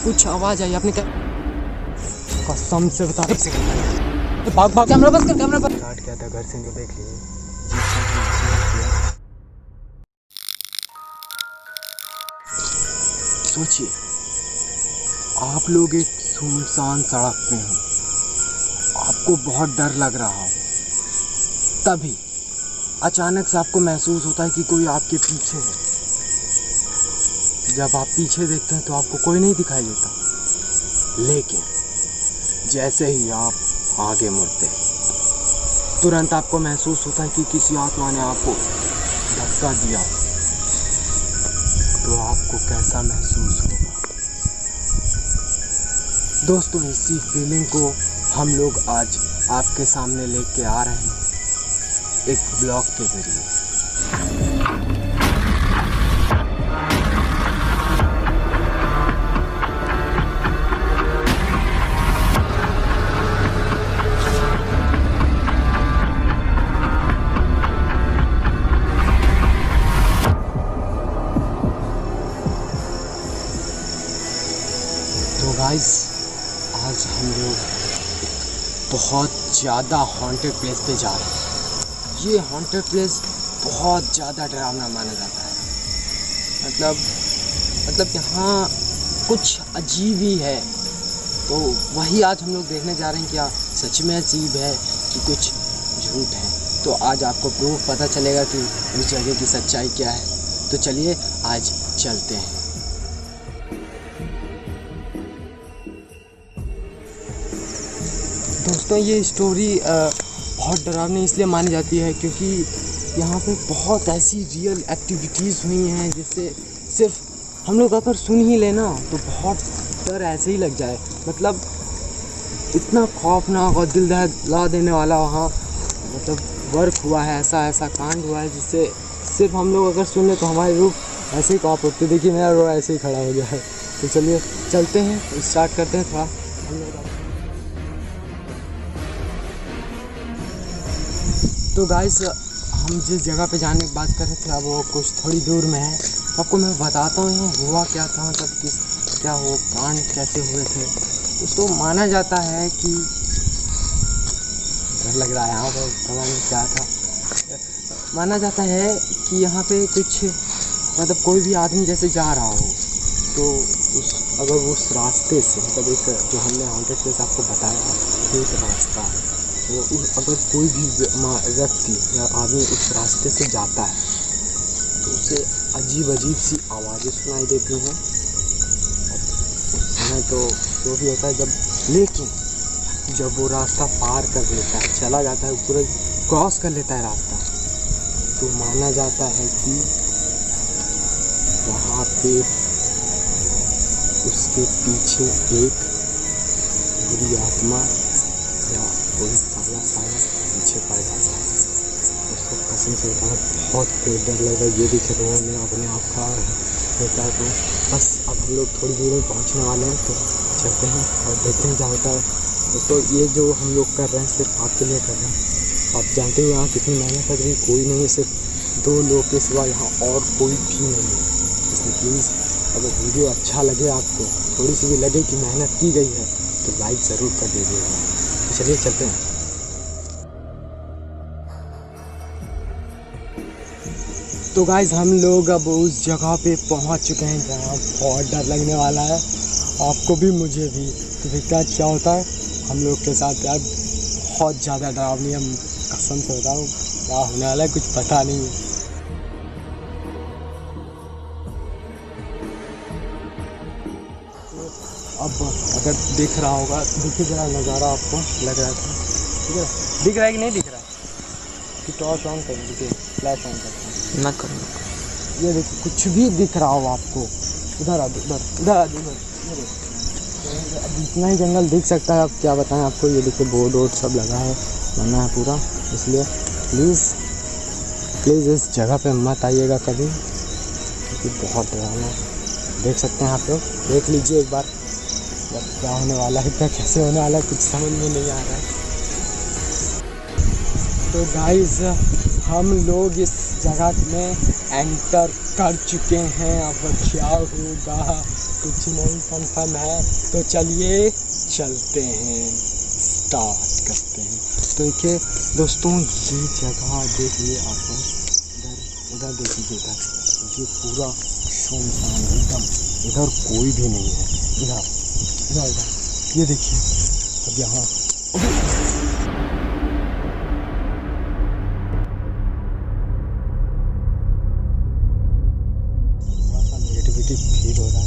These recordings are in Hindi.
कुछ आवाज आई, आपने क्या? कसम से बता रहा हूं, भाग भाग, कैमरा बंद कर, कैमरा बंद। स्टार्ट किया था घर से, जो देख लीजिए। सोचिए आप लोग एक सुनसान सड़क पे हो, आपको बहुत डर लग रहा हो, तभी अचानक से आपको महसूस होता है कि कोई आपके पीछे है। जब आप पीछे देखते हैं तो आपको कोई नहीं दिखाई देता, लेकिन जैसे ही आप आगे मुड़ते हैं तुरंत आपको महसूस होता है कि किसी आत्मा ने आपको धक्का दिया। तो आपको कैसा महसूस होगा? दोस्तों, इसी फीलिंग को हम लोग आज आपके सामने लेके आ रहे हैं एक ब्लॉग के जरिए। तो गाइस, आज हम लोग बहुत ज़्यादा हॉन्टेड प्लेस पे जा रहे हैं। ये हॉन्टेड प्लेस बहुत ज़्यादा डरावना माना जाता है। मतलब यहाँ कुछ अजीब ही है। तो वही आज हम लोग देखने जा रहे हैं, क्या सच में अजीब है कि कुछ झूठ है। तो आज आपको प्रूफ पता चलेगा कि उस जगह की सच्चाई क्या है। तो चलिए आज चलते हैं। दोस्तों, ये स्टोरी बहुत डरावनी इसलिए मानी जाती है क्योंकि यहाँ पे बहुत ऐसी रियल एक्टिविटीज़ हुई हैं जिससे सिर्फ हम लोग अगर सुन ही लेना तो बहुत डर ऐसे ही लग जाए। मतलब इतना खौफनाक और दिल दहला देने वाला वहाँ वर्क हुआ है, ऐसा कांड हुआ है जिससे सिर्फ हम लोग अगर सुन ले तो हमारी रूह ऐसे ही कांप उठती। देखिए मेरा रूह ऐसे ही खड़ा हो गया है। तो चलिए चलते हैं, स्टार्ट करते हैं। थोड़ा हम लोग तो गाइस, हम जिस जगह पे जाने की बात कर रहे थे अब वो कुछ थोड़ी दूर में है। आपको मैं बताता हूँ यहाँ हुआ क्या था, मतलब क्या हो कांड कैसे हुए थे। तो माना जाता है कि डर लग रहा है यहाँ पर, पता नहीं क्या था। माना जाता है कि यहाँ पे कुछ कोई भी आदमी जैसे जा रहा हो तो अगर उस रास्ते से एक जो हमने हॉन्टेड प्लेस आपको बताया एक रास्ता है, वो अगर कोई भी व्यक्ति या आदमी उस रास्ते से जाता है तो उसे अजीब सी आवाज़ें सुनाई देती हैं। समय तो जो भी होता है लेकिन जब वो रास्ता पार कर लेता है, चला जाता है, पूरा क्रॉस कर लेता है रास्ता, तो माना जाता है कि वहाँ पे उसके पीछे एक बुरी आत्मा या कोई काला साया पीछे पड़ जाता है। उसको कसम से बताना बहुत डर लग रहा है। ये दिख रहे हैं अपने आप का होता है। तो बस अब हम लोग थोड़ी दूर में पहुँचने वाले हैं, तो चलते हैं और देखते हैं क्या होता है। तो ये जो हम लोग कर रहे हैं सिर्फ आपके लिए कर रहे हैं। आप जानते हो यहाँ कितनी मेहनत लग रही है। कोई नहीं है, सिर्फ 2 लोग के सिवा यहाँ और कोई भी नहीं है। इसलिए प्लीज़ अगर वीडियो अच्छा लगे, आपको थोड़ी सी भी लगे कि मेहनत की गई है, तो लाइक ज़रूर कर दीजिएगा। तो चलिए चलते हैं। तो गाइस, हम लोग अब उस जगह पे पहुंच चुके हैं जहाँ बहुत डर लगने वाला है, आपको भी मुझे भी। तो देखते हैं क्या होता है हम लोग के साथ। यार बहुत ज़्यादा डरावनी है, कसम से बता रहा हूँ। क्या होने वाला है कुछ पता नहीं है। अब अगर दिख रहा होगा, देखिए जरा नज़ारा आपको लग रहा था, ठीक है? दिख रहा है कि नहीं दिख रहा है? कि टॉर्च ऑन कर, देखिए फ्लैश ऑन करते हैं ना करना। ये देखिए कुछ भी दिख रहा हो आपको, उधर आ, अब इतना ही जंगल दिख सकता है। अब क्या बताएं आपको। ये देखिए बोर्ड वोर्ड सब लगा है, बना है पूरा। इसलिए प्लीज़ इस जगह पे मत आइएगा कभी, क्योंकि बहुत डरावना देख सकते हैं आप लोग। देख लीजिए एक बार क्या होने वाला है, क्या कैसे होने वाला है, कुछ समझ में नहीं आ रहा है। तो गाइस, हम लोग इस जगह में एंटर कर चुके हैं। अब क्या होगा कुछ नहीं कंफर्म है, तो चलिए चलते हैं, स्टार्ट करते हैं। तो देखिए दोस्तों, ये जगह देखिए आप लोग, उधर देखिए, इधर ये पूरा सुनसान एकदम, इधर कोई भी नहीं है, इधर ये देखिए। अब यहाँ थोड़ा सा नेगेटिविटी फील हो रहा है,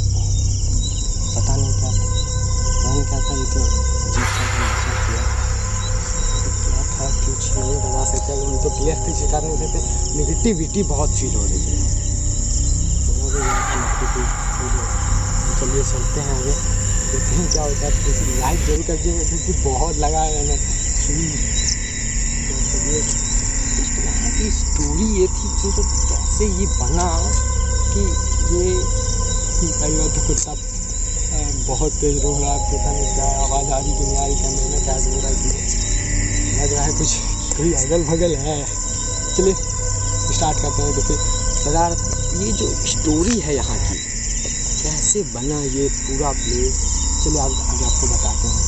पता नहीं क्या था, ये तो अजीब सा महसूस किया, क्या था कुछ नहीं बता सकते, हम तो क्लियर किसी कारण नहीं देते, नेगेटिविटी बहुत फील हो रही है। चलिए चलते हैं आगे, देखते हैं क्या होता है। तो लाइक जरूर कर दीजिएगा क्योंकि बहुत लगा है मैंने। तो चलिए, यहाँ की स्टोरी ये थी कि तो कैसे ये बना कि ये कई बार तो कुत्ता बहुत तेज रो रहा है, पता नहीं क्या आवाज़ आ रही कि नहीं आ रही, कैमरे में क्या हो रहा है, लग रहा है कुछ कोई अगल बगल है। चलिए स्टार्ट करते हैं। देखिए बाजार, ये जो स्टोरी है यहाँ की, कैसे बना ये पूरा प्लेस, चलिए आगे आपको बताते हैं।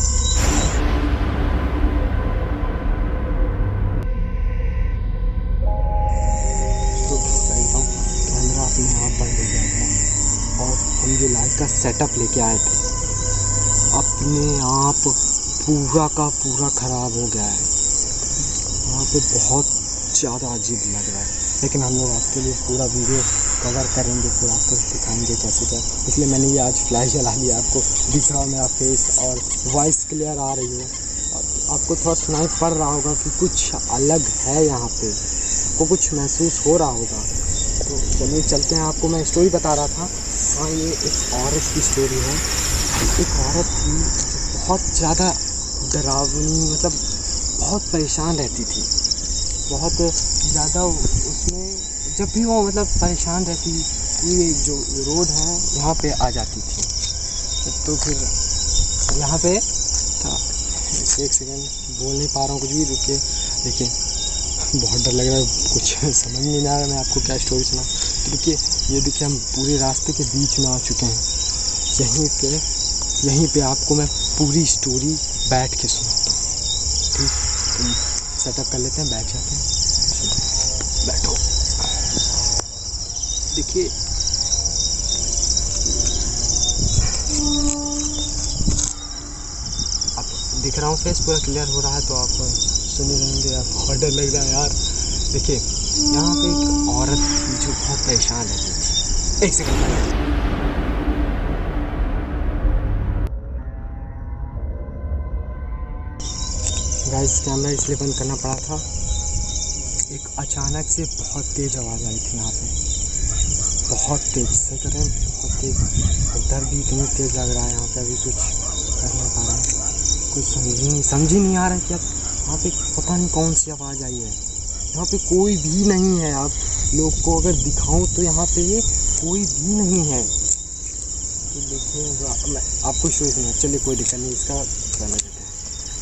तो कैमरा अपने आप बंद हो गया था और हम जो लाइट का सेटअप लेके आए थे अपने आप पूरा का पूरा ख़राब हो गया है। वहाँ पे बहुत ज़्यादा अजीब लग रहा है, लेकिन हम लोग आपके लिए पूरा वीडियो कवर करेंगे, पूरा आपको दिखाएंगे कैसे क्या। इसलिए मैंने ये आज फ्लैश जला लिया, आपको दिख रहा हो मेरा फेस और वॉइस क्लियर आ रही हो, आपको थोड़ा सुनाई पड़ रहा होगा कि कुछ अलग है यहाँ पे, आपको कुछ महसूस हो रहा होगा। तो चलिए चलते हैं, आपको मैं स्टोरी बता रहा था। हाँ, ये एक औरत की स्टोरी है। एक औरत थी जो बहुत ज़्यादा डरावनी, मतलब बहुत परेशान रहती थी, बहुत ज़्यादा। उसमें जब भी वो मतलब परेशान रहती, ये जो रोड है यहाँ पे आ जाती थी। तो फिर यहाँ पे था, एक सेकेंड बोल नहीं पा रहा हूँ कुछ भी, रुके। देखिए बहुत डर लग रहा है, कुछ समझ नहीं आ रहा मैं आपको क्या स्टोरी सुना। तो देखिए, ये देखिए हम पूरे रास्ते के बीच में आ चुके हैं। यहीं पे आपको मैं पूरी स्टोरी बैठ के सुनाता हूँ, ठीक। तो सेटअप कर लेते हैं, बैठ जाते हैं, बैठो। देखिए अब दिख रहा हूँ, फेस पूरा क्लियर हो रहा है, तो आप सुन ही रहेंगे। आप बहुत डर लग रहा है यार। देखिए यहाँ पे एक औरत थी जो बहुत परेशान रहती थी। एक सेकंड, गाइस कैमरा इसलिए बंद करना पड़ा था, एक अचानक से बहुत तेज़ आवाज़ आई थी यहाँ पे, बहुत तेज़, सही कर रहे हैं, बहुत तेज़। डर भी इतनी तेज़ लग रहा है यहाँ पे, अभी कुछ कर नहीं पा रहा है, कुछ समझ ही नहीं आ रहा है कि अब यहाँ पे पता नहीं कौन सी आवाज़ आई है। यहाँ पे कोई भी नहीं है, आप लोग को अगर दिखाऊं तो यहाँ पे कोई भी नहीं है। तो देखिए मैं आपको स्टोरी सुना, चलिए कोई दिक्कत नहीं, इसका करना देते हैं।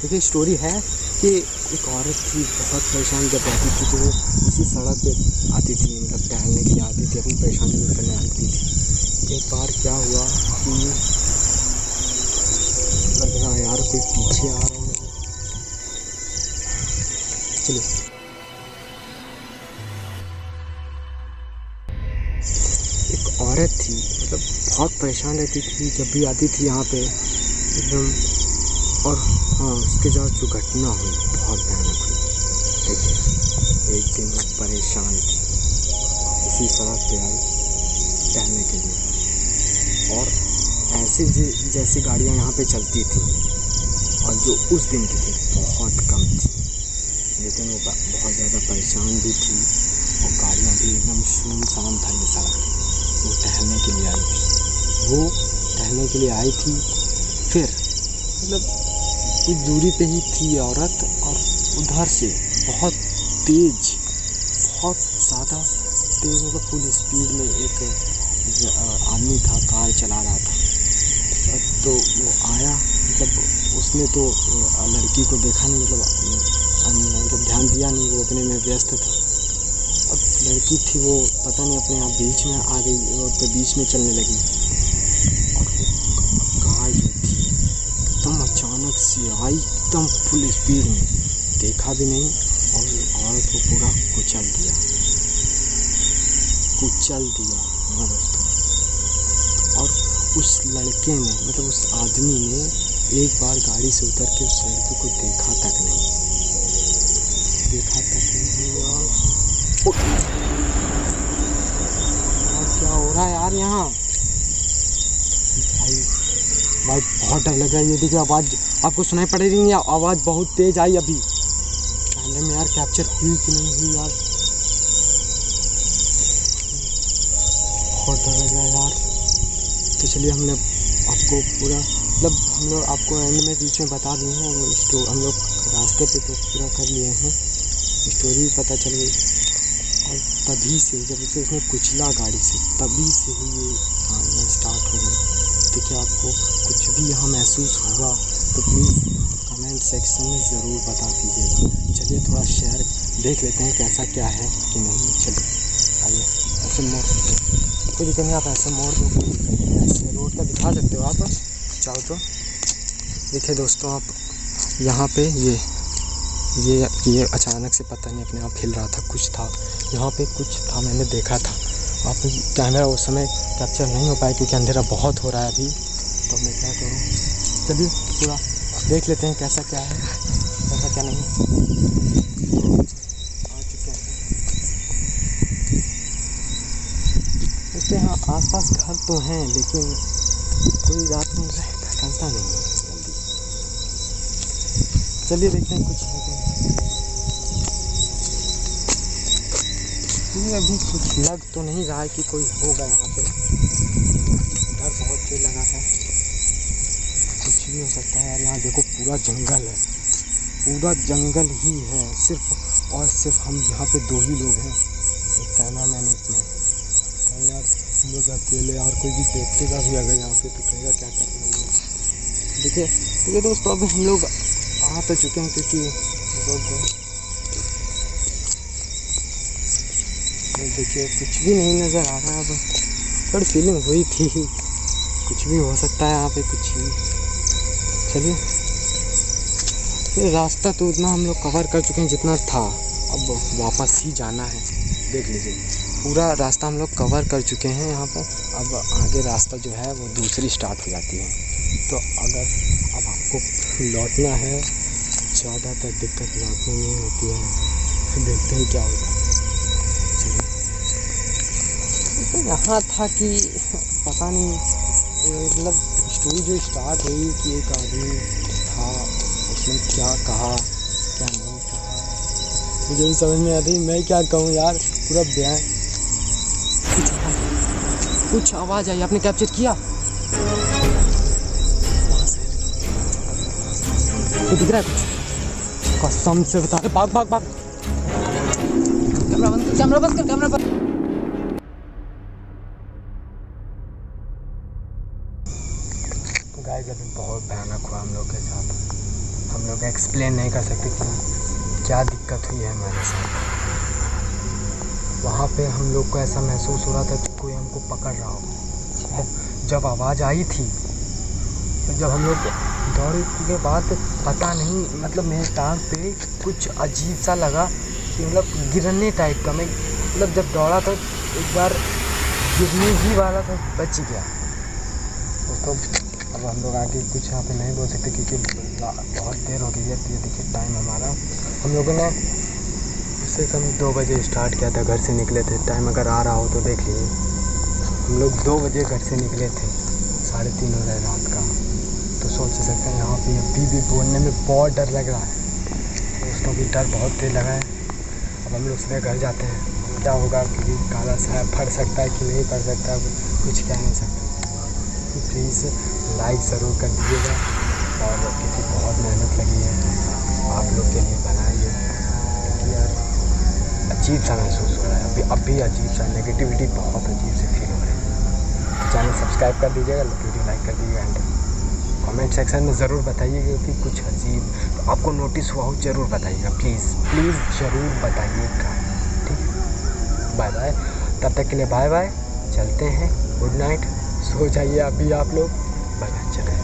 देखिए स्टोरी है कि एक औरत थी बहुत परेशान जब रहती थी, तो वो इसी सड़क पे आती थी, मतलब टहलने के लिए आती थी, अपनी परेशानी दूर करने आती थी। एक बार क्या हुआ कि लग रहा है यार कोई पीछे आ रहा है, चलिए। एक औरत थी, मतलब बहुत परेशान रहती थी, जब भी आती थी यहाँ पे एकदम। और हाँ, उसके साथ जो घटना हुई बहुत भयानक हुई। देखिए एक दिन वो परेशान थी, इसी सड़क पे आई टहलने के लिए, और ऐसे जैसी गाड़ियाँ यहाँ पे चलती थी, और जो उस दिन की थी बहुत कम थी, लेकिन वो बहुत ज़्यादा परेशान भी थी, और गाड़ियाँ भी एकदम सुनसान था ये सड़क। वो टहलने के लिए आई थी, फिर मतलब कुछ दूरी पे ही थी औरत, और उधर से बहुत ज़्यादा तेज़, मतलब फुल स्पीड में एक आदमी था, कार चला रहा था। तो वो आया, मतलब उसने तो लड़की को देखा नहीं, मतलब ध्यान दिया नहीं, वो अपने में व्यस्त था। अब लड़की थी वो पता नहीं अपने आप बीच में आ गई और तो बीच में चलने लगी, और से आई एकदम फुल स्पीड में, देखा भी नहीं और औरत को पूरा कुचल दिया। हाँ दोस्तों, और उस लड़के ने मतलब उस आदमी ने एक बार गाड़ी से उतर के उस लड़की को देखा तक नहीं यार। क्या हो रहा है यार यहाँ? भाई बहुत डर लग रहा है। ये देखिए आवाज़ आपको सुनाई पड़ रही है, आवाज़ बहुत तेज आई अभी। कैमरे में यार कैप्चर हुई कि नहीं हुई यार, बहुत डर लग रहा है यार। तो चलिए हमने आपको पूरा मतलब हम लोग आपको एंड में बीच में बता दिए हैं वो हम लोग रास्ते पे तो पूरा कर लिए हैं, स्टोरी भी पता चल गई। और तभी से जब उसे उसने कुचला गाड़ी से, तभी से ही ये कहानियाँ स्टार्ट हो गई। देखिए आपको कुछ भी यहाँ महसूस हुआ तो प्लीज़ कमेंट सेक्शन में ज़रूर बता दीजिएगा। चलिए थोड़ा शेयर देख लेते हैं कैसा क्या है कि नहीं। चलिए आइए, ऐसे मोड़ कोई दिक्कत नहीं, आप ऐसे मोड़ दो, कोई दिक्कत नहीं। ऐसे रोड का दिखा सकते हो आप चाहो तो। देखिए दोस्तों आप यहाँ पे ये अचानक से पता नहीं अपने आप हिल रहा था, कुछ था यहाँ पे, कुछ था मैंने देखा था। आप कैमरा उस समय कैप्चर नहीं हो पाया क्योंकि अंधेरा बहुत हो रहा है अभी, तो मैं क्या करूँ। चलिए पूरा देख लेते हैं कैसा क्या है कैसा क्या नहीं। आ चुके हैं इसके यहाँ आसपास घर तो हैं लेकिन कोई रात में निकलता नहीं है जल्दी। चलिए देखते हैं कुछ है क्या। अभी कुछ लग तो नहीं रहा है कि कोई होगा यहाँ पे, डर बहुत तेज लगा है, कुछ भी हो सकता है यार। यहाँ देखो पूरा जंगल है, पूरा जंगल ही है, सिर्फ और सिर्फ हम यहाँ पे 2 ही लोग हैं, एक कैमरामैन एक मैं। यार हम लोग अकेले, यार कोई भी देखेगा भी अगर यहाँ पे तो कहेगा क्या कर रहे हैं लोग। देखिए दोस्तों अब हम लोग आ तो चुके हैं क्योंकि देखिए कुछ भी नहीं नज़र आ रहा है। अब थोड़ी फीलिंग हुई थी कुछ भी हो सकता है यहाँ पे, कुछ भी। चलिए रास्ता तो उतना हम लोग कवर कर चुके हैं जितना था, अब वापस ही जाना है। देख लीजिए पूरा रास्ता हम लोग कवर कर चुके हैं यहाँ पर, अब आगे रास्ता जो है वो दूसरी स्टार्ट हो जाती है। तो अगर अब आपको लौटना है, ज़्यादातर दिक्कत लौटने में होती है, फिर देखते हैं क्या होता है। तो यहाँ था कि पता नहीं मतलब स्टोरी जो स्टार्ट हुई कि एक आदमी था, उसने क्या कहा क्या नहीं कहा मुझे भी समझ में आती, मैं क्या कहूँ यार, पूरा बयान। कुछ आवाज़ आई, आपने कैप्चर किया? तो दिख रहा है कुछ, कसम से बता रहे। भाग भाग भाग, कैमरा बंद कर, कैमरा बंद कर, कैमरा बंद। गाइस अभी बहुत भयानक हुआ हम लोग के साथ, हम लोग एक्सप्लेन नहीं कर सकते कि क्या दिक्कत हुई है हमारे साथ। वहाँ पे हम लोग को ऐसा महसूस हो रहा था कि कोई हमको पकड़ रहा हो। जब आवाज़ आई थी तो जब हम लोग दौड़े के बाद पता नहीं मतलब मेरे टांग पे कुछ अजीब सा लगा कि मतलब गिरने टाइप का। मैं मतलब जब दौड़ा तो एक बार गिरने ही वाला था, बच गया। तो अब हम लोग आगे कुछ यहाँ पे नहीं बोल सकते क्योंकि बहुत देर हो गई है। तो ये देखिए टाइम हमारा, हम लोगों ने उससे कम 2 बजे स्टार्ट किया था, घर से निकले थे। टाइम अगर आ रहा हो तो देख लीजिए, हम लोग 2 बजे घर से निकले थे, 3:30 हो रहा है रात का। तो सोच सकते हैं यहाँ पे अभी भी बोलने में बहुत डर लग रहा है, दोस्तों भी डर बहुत तेज लगा है। अब हम लोग सीधे घर जाते हैं, क्या होगा क्योंकि काला साहब फट सकता है कि नहीं फट सकता, कुछ कह नहीं सकते। प्लीज़ लाइक ज़रूर कर दीजिएगा, और क्योंकि बहुत मेहनत लगी है आप लोग के लिए बनाई है। क्योंकि यार अजीब सा महसूस हो रहा है अभी अजीब सा, नेगेटिविटी बहुत अजीब से फील हो रही है। चैनल सब्सक्राइब कर दीजिएगा, वीडियो लाइक कर दीजिएगा, एंड कमेंट सेक्शन में ज़रूर बताइएगा कि कुछ अजीब आपको नोटिस हुआ हो, ज़रूर बताइएगा, प्लीज़ ज़रूर बताइएगा। ठीक, बाय बाय, तब तक के लिए बाय बाय, चलते हैं, गुड नाइट, सो जाइए अभी आप लोग, बाय बाय, चले।